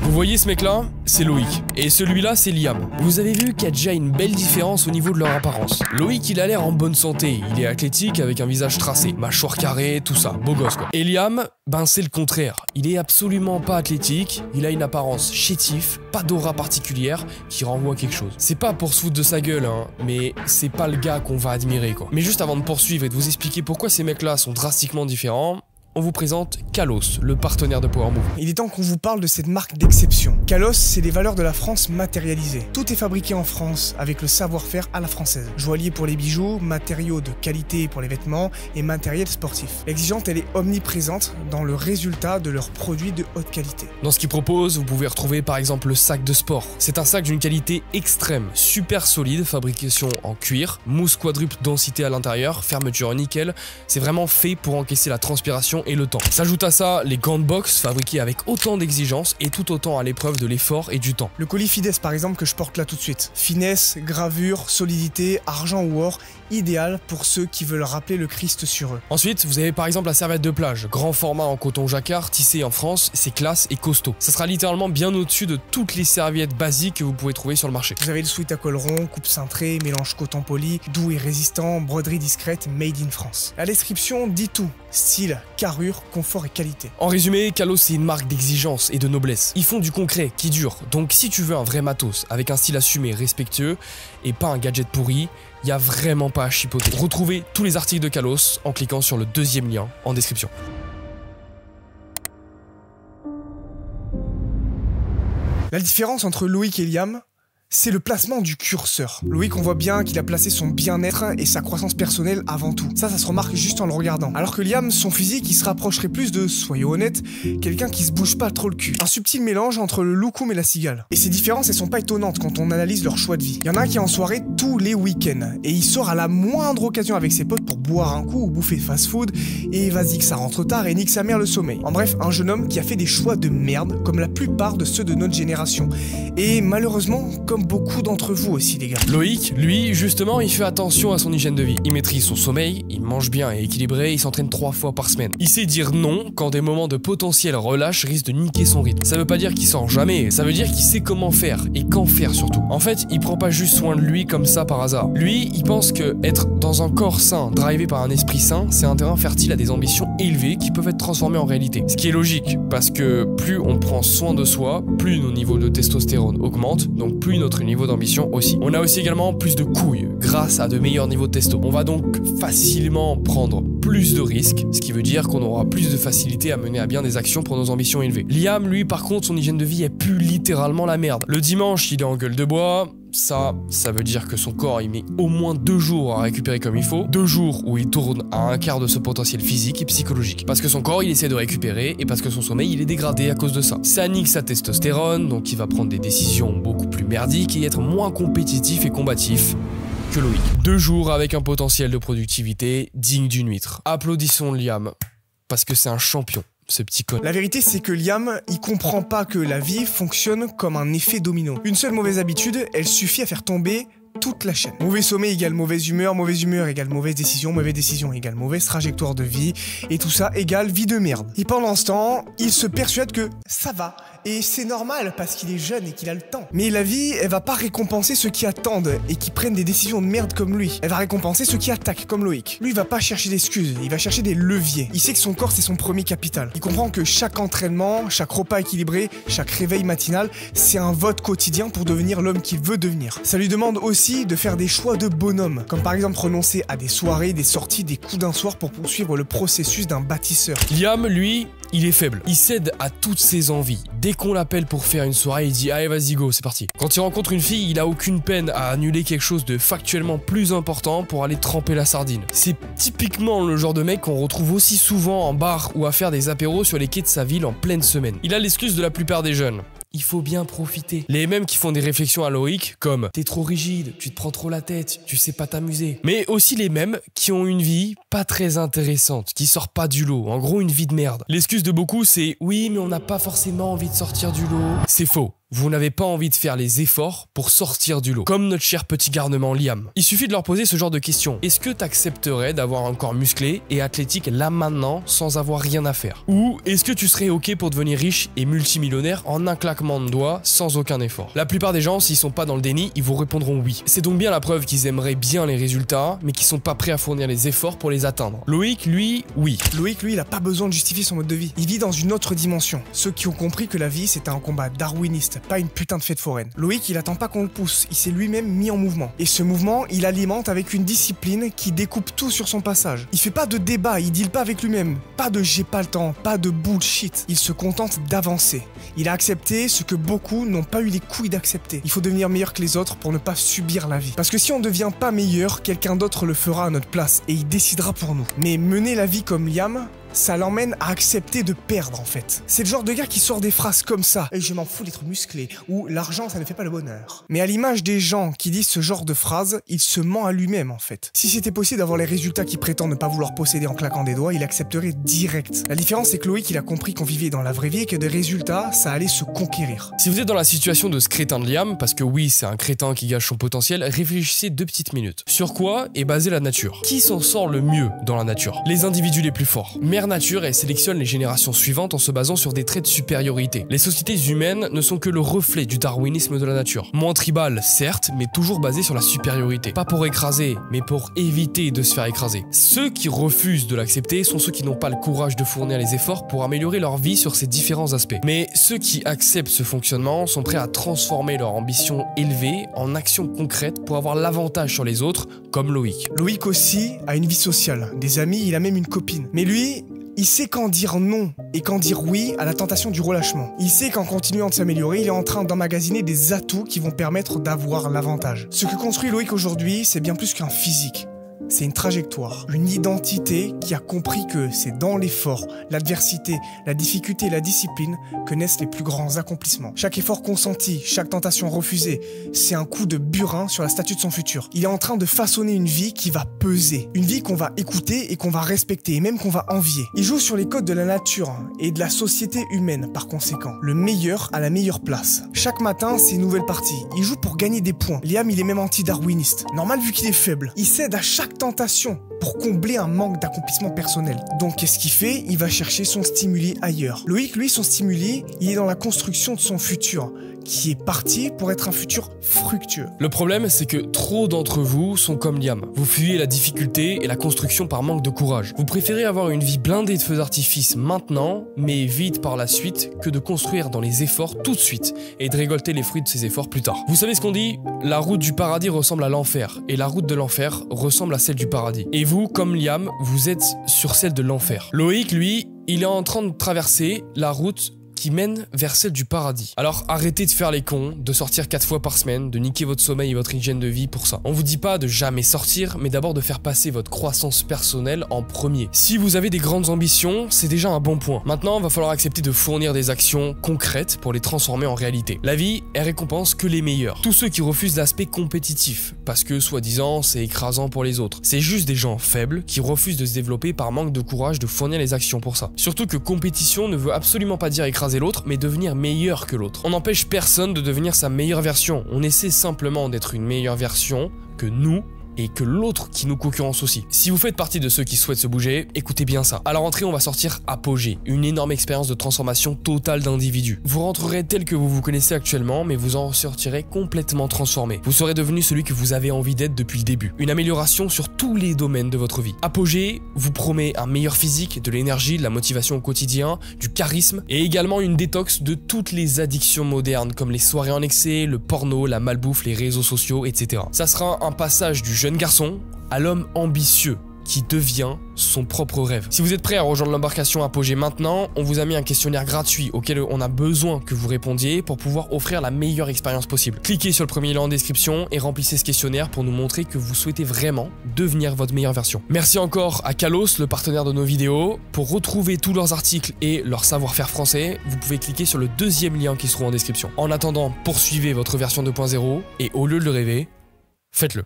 Vous voyez ce mec-là? C'est Loïc. Et celui-là, c'est Liam. Vous avez vu qu'il y a déjà une belle différence au niveau de leur apparence. Loïc, il a l'air en bonne santé. Il est athlétique avec un visage tracé, mâchoire carrée, tout ça. Beau gosse, quoi. Et Liam, ben c'est le contraire. Il est absolument pas athlétique. Il a une apparence chétif, pas d'aura particulière, qui renvoie quelque chose. C'est pas pour se foutre de sa gueule, hein, mais c'est pas le gars qu'on va admirer, quoi. Mais juste avant de poursuivre et de vous expliquer pourquoi ces mecs-là sont drastiquement différents, on vous présente Kalos, le partenaire de Power Move. Il est temps qu'on vous parle de cette marque d'exception. Kalos, c'est les valeurs de la France matérialisées. Tout est fabriqué en France, avec le savoir-faire à la française. Joaillier pour les bijoux, matériaux de qualité pour les vêtements et matériel sportif. L'exigence, elle est omniprésente dans le résultat de leurs produits de haute qualité. Dans ce qu'ils proposent, vous pouvez retrouver par exemple le sac de sport. C'est un sac d'une qualité extrême, super solide, fabrication en cuir, mousse quadruple densité à l'intérieur, fermeture nickel. C'est vraiment fait pour encaisser la transpiration et le temps. S'ajoute à ça les gants de boxe fabriqués avec autant d'exigences et tout autant à l'épreuve de l'effort et du temps. Le colis Fides par exemple que je porte là tout de suite. Finesse, gravure, solidité, argent ou or, idéal pour ceux qui veulent rappeler le Christ sur eux. Ensuite, vous avez par exemple la serviette de plage, grand format en coton jacquard, tissé en France, c'est classe et costaud. Ça sera littéralement bien au-dessus de toutes les serviettes basiques que vous pouvez trouver sur le marché. Vous avez le sweat à col rond, coupe cintrée, mélange coton poli, doux et résistant, broderie discrète, made in France. La description dit tout, style, carrure, confort et qualité. En résumé, Kalos c'est une marque d'exigence et de noblesse. Ils font du concret qui dure, donc si tu veux un vrai matos avec un style assumé, respectueux et pas un gadget pourri, il n'y a vraiment pas à chipoter. Retrouvez tous les articles de Kalos en cliquant sur le deuxième lien en description. La différence entre Loïc et Liam, c'est le placement du curseur. Loïc, on voit bien qu'il a placé son bien-être et sa croissance personnelle avant tout. Ça se remarque juste en le regardant. Alors que Liam, son physique, il se rapprocherait plus de, soyons honnêtes, quelqu'un qui se bouge pas trop le cul. Un subtil mélange entre le loukoum et la cigale. Et ces différences, elles sont pas étonnantes quand on analyse leur choix de vie. Il y en a un qui est en soirée tous les week-ends, et il sort à la moindre occasion avec ses potes pour boire un coup ou bouffer fast-food, et vas-y que ça rentre tard et nique sa mère le sommeil. En bref, un jeune homme qui a fait des choix de merde, comme la plupart de ceux de notre génération. Et malheureusement, comme beaucoup d'entre vous aussi les gars. Loïc, lui, justement, il fait attention à son hygiène de vie. Il maîtrise son sommeil, il mange bien et équilibré, il s'entraîne 3 fois par semaine. Il sait dire non quand des moments de potentiel relâche risquent de niquer son rythme. Ça veut pas dire qu'il sort jamais, ça veut dire qu'il sait comment faire et quand faire surtout. En fait, il prend pas juste soin de lui comme ça par hasard. Lui, il pense que être dans un corps sain, drivé par un esprit sain, c'est un terrain fertile à des ambitions élevées qui peuvent être transformées en réalité. Ce qui est logique, parce que plus on prend soin de soi, plus nos niveaux de testostérone augmentent, donc plus notre niveau d'ambition aussi. On a aussi également plus de couilles grâce à de meilleurs niveaux de testo. On va donc facilement prendre plus de risques, ce qui veut dire qu'on aura plus de facilité à mener à bien des actions pour nos ambitions élevées. Liam, lui, par contre, son hygiène de vie est plus littéralement la merde. Le dimanche, il est en gueule de bois. Ça veut dire que son corps il met au moins 2 jours à récupérer comme il faut, 2 jours où il tourne à un quart de ce potentiel physique et psychologique. Parce que son corps il essaie de récupérer et parce que son sommeil il est dégradé à cause de ça. Ça nique sa testostérone, donc il va prendre des décisions beaucoup plus merdiques et être moins compétitif et combatif que Loïc. 2 jours avec un potentiel de productivité digne d'une huître. Applaudissons Liam, parce que c'est un champion. Ce petit con. La vérité, c'est que Liam, il comprend pas que la vie fonctionne comme un effet domino. Une seule mauvaise habitude, elle suffit à faire tomber toute la chaîne. Mauvais sommeil égale mauvaise humeur égale mauvaise décision égale mauvaise trajectoire de vie, et tout ça égale vie de merde. Et pendant ce temps, il se persuade que ça va, et c'est normal parce qu'il est jeune et qu'il a le temps. Mais la vie, elle va pas récompenser ceux qui attendent et qui prennent des décisions de merde comme lui. Elle va récompenser ceux qui attaquent comme Loïc. Lui, il va pas chercher d'excuses, il va chercher des leviers. Il sait que son corps, c'est son premier capital. Il comprend que chaque entraînement, chaque repas équilibré, chaque réveil matinal, c'est un vote quotidien pour devenir l'homme qu'il veut devenir. Ça lui demande aussi de faire des choix de bonhomme, comme par exemple renoncer à des soirées, des sorties, des coups d'un soir pour poursuivre le processus d'un bâtisseur. Liam, lui, il est faible. Il cède à toutes ses envies. Dès qu'on l'appelle pour faire une soirée, il dit « Allez, vas-y, go, c'est parti ». Quand il rencontre une fille, il a aucune peine à annuler quelque chose de factuellement plus important pour aller tremper la sardine. C'est typiquement le genre de mec qu'on retrouve aussi souvent en bar ou à faire des apéros sur les quais de sa ville en pleine semaine. Il a l'excuse de la plupart des jeunes. Il faut bien profiter. Les mêmes qui font des réflexions à Loïc comme « T'es trop rigide, tu te prends trop la tête, tu sais pas t'amuser ». Mais aussi les mêmes qui ont une vie pas très intéressante, qui sort pas du lot, en gros une vie de merde. L'excuse de beaucoup c'est « Oui, mais on n'a pas forcément envie de sortir du lot ». C'est faux. vous n'avez pas envie de faire les efforts pour sortir du lot, comme notre cher petit garnement Liam. Il suffit de leur poser ce genre de questions. Est-ce que tu accepterais d'avoir un corps musclé et athlétique là maintenant sans avoir rien à faire? Ou est-ce que tu serais ok pour devenir riche et multimillionnaire en un claquement de doigts sans aucun effort? La plupart des gens, s'ils sont pas dans le déni, ils vous répondront oui. C'est donc bien la preuve qu'ils aimeraient bien les résultats, mais qu'ils sont pas prêts à fournir les efforts pour les atteindre. Loïc, lui, oui. Loïc, lui, il a pas besoin de justifier son mode de vie. Il vit dans une autre dimension. Ceux qui ont compris que la vie, c'était un combat darwiniste, pas une putain de fête foraine. Loïc, il attend pas qu'on le pousse, il s'est lui-même mis en mouvement. Et ce mouvement, il alimente avec une discipline qui découpe tout sur son passage. Il fait pas de débat, il deal pas avec lui-même. Pas de j'ai pas le temps, pas de bullshit. Il se contente d'avancer. Il a accepté ce que beaucoup n'ont pas eu les couilles d'accepter. Il faut devenir meilleur que les autres pour ne pas subir la vie. Parce que si on ne devient pas meilleur, quelqu'un d'autre le fera à notre place et il décidera pour nous. Mais mener la vie comme Liam, ça l'emmène à accepter de perdre en fait. C'est le genre de gars qui sort des phrases comme ça. Et je m'en fous d'être musclé. Ou l'argent ça ne fait pas le bonheur. Mais à l'image des gens qui disent ce genre de phrases, il se ment à lui-même en fait. Si c'était possible d'avoir les résultats qu'il prétend ne pas vouloir posséder en claquant des doigts, il accepterait direct. La différence c'est que Loïc il a compris qu'on vivait dans la vraie vie et que des résultats ça allait se conquérir. Si vous êtes dans la situation de ce crétin de Liam, parce que oui c'est un crétin qui gâche son potentiel, réfléchissez 2 petites minutes. Sur quoi est basée la nature? Qui s'en sort le mieux dans la nature? Les individus les plus forts. Mère Nature, elle sélectionne les générations suivantes en se basant sur des traits de supériorité. Les sociétés humaines ne sont que le reflet du darwinisme de la nature. Moins tribal, certes, mais toujours basé sur la supériorité. Pas pour écraser, mais pour éviter de se faire écraser. Ceux qui refusent de l'accepter sont ceux qui n'ont pas le courage de fournir les efforts pour améliorer leur vie sur ces différents aspects. Mais ceux qui acceptent ce fonctionnement sont prêts à transformer leur ambition élevée en actions concrètes pour avoir l'avantage sur les autres, comme Loïc. Loïc aussi a une vie sociale, des amis, il a même une copine. Mais lui, il sait quand dire non et quand dire oui à la tentation du relâchement. Il sait qu'en continuant de s'améliorer, il est en train d'emmagasiner des atouts qui vont permettre d'avoir l'avantage. Ce que construit Loïc aujourd'hui, c'est bien plus qu'un physique. C'est une trajectoire, une identité qui a compris que c'est dans l'effort, l'adversité, la difficulté et la discipline que naissent les plus grands accomplissements. Chaque effort consenti, chaque tentation refusée, c'est un coup de burin sur la statue de son futur. Il est en train de façonner une vie qui va peser, une vie qu'on va écouter et qu'on va respecter et même qu'on va envier. Il joue sur les codes de la nature et de la société humaine par conséquent. Le meilleur à la meilleure place. Chaque matin, c'est une nouvelle partie. Il joue pour gagner des points. Liam, il est même anti-darwiniste. Normal vu qu'il est faible. Il cède à chaque tentation pour combler un manque d'accomplissement personnel. Donc qu'est-ce qu'il fait? Il va chercher son stimuli ailleurs. Loïc, lui, son stimuli, il est dans la construction de son futur, qui est parti pour être un futur fructueux. Le problème, c'est que trop d'entre vous sont comme Liam. Vous fuyez la difficulté et la construction par manque de courage. Vous préférez avoir une vie blindée de feux d'artifice maintenant, mais vite par la suite, que de construire dans les efforts tout de suite et de récolter les fruits de ces efforts plus tard. Vous savez ce qu'on dit? La route du paradis ressemble à l'enfer et la route de l'enfer ressemble à celle du paradis. Et vous, comme Liam, vous êtes sur celle de l'enfer. Loïc, lui, il est en train de traverser la route qui mène vers celle du paradis. Alors arrêtez de faire les cons, de sortir 4 fois par semaine, de niquer votre sommeil et votre hygiène de vie pour ça. On vous dit pas de jamais sortir, mais d'abord de faire passer votre croissance personnelle en premier. Si vous avez des grandes ambitions, c'est déjà un bon point. Maintenant, il va falloir accepter de fournir des actions concrètes pour les transformer en réalité. La vie, elle récompense que les meilleurs. Tous ceux qui refusent l'aspect compétitif, parce que soi-disant c'est écrasant pour les autres. C'est juste des gens faibles qui refusent de se développer par manque de courage de fournir les actions pour ça. Surtout que compétition ne veut absolument pas dire écraser l'autre, mais devenir meilleur que l'autre. On n'empêche personne de devenir sa meilleure version. On essaie simplement d'être une meilleure version que nous et que l'autre qui nous concurrence aussi. Si vous faites partie de ceux qui souhaitent se bouger, écoutez bien ça. À la rentrée, on va sortir Apogée, une énorme expérience de transformation totale d'individus. Vous rentrerez tel que vous vous connaissez actuellement, mais vous en sortirez complètement transformé. Vous serez devenu celui que vous avez envie d'être depuis le début. Une amélioration sur tous les domaines de votre vie. Apogée vous promet un meilleur physique, de l'énergie, de la motivation au quotidien, du charisme et également une détox de toutes les addictions modernes comme les soirées en excès, le porno, la malbouffe, les réseaux sociaux, etc. Ça sera un passage du jeune garçon à l'homme ambitieux qui devient son propre rêve. Si vous êtes prêt à rejoindre l'embarcation Apogée maintenant, on vous a mis un questionnaire gratuit auquel on a besoin que vous répondiez pour pouvoir offrir la meilleure expérience possible. Cliquez sur le premier lien en description et remplissez ce questionnaire pour nous montrer que vous souhaitez vraiment devenir votre meilleure version. Merci encore à Kalos, le partenaire de nos vidéos. Pour retrouver tous leurs articles et leur savoir-faire français, vous pouvez cliquer sur le deuxième lien qui se trouve en description. En attendant, poursuivez votre version 2.0 et au lieu de le rêver, faites-le.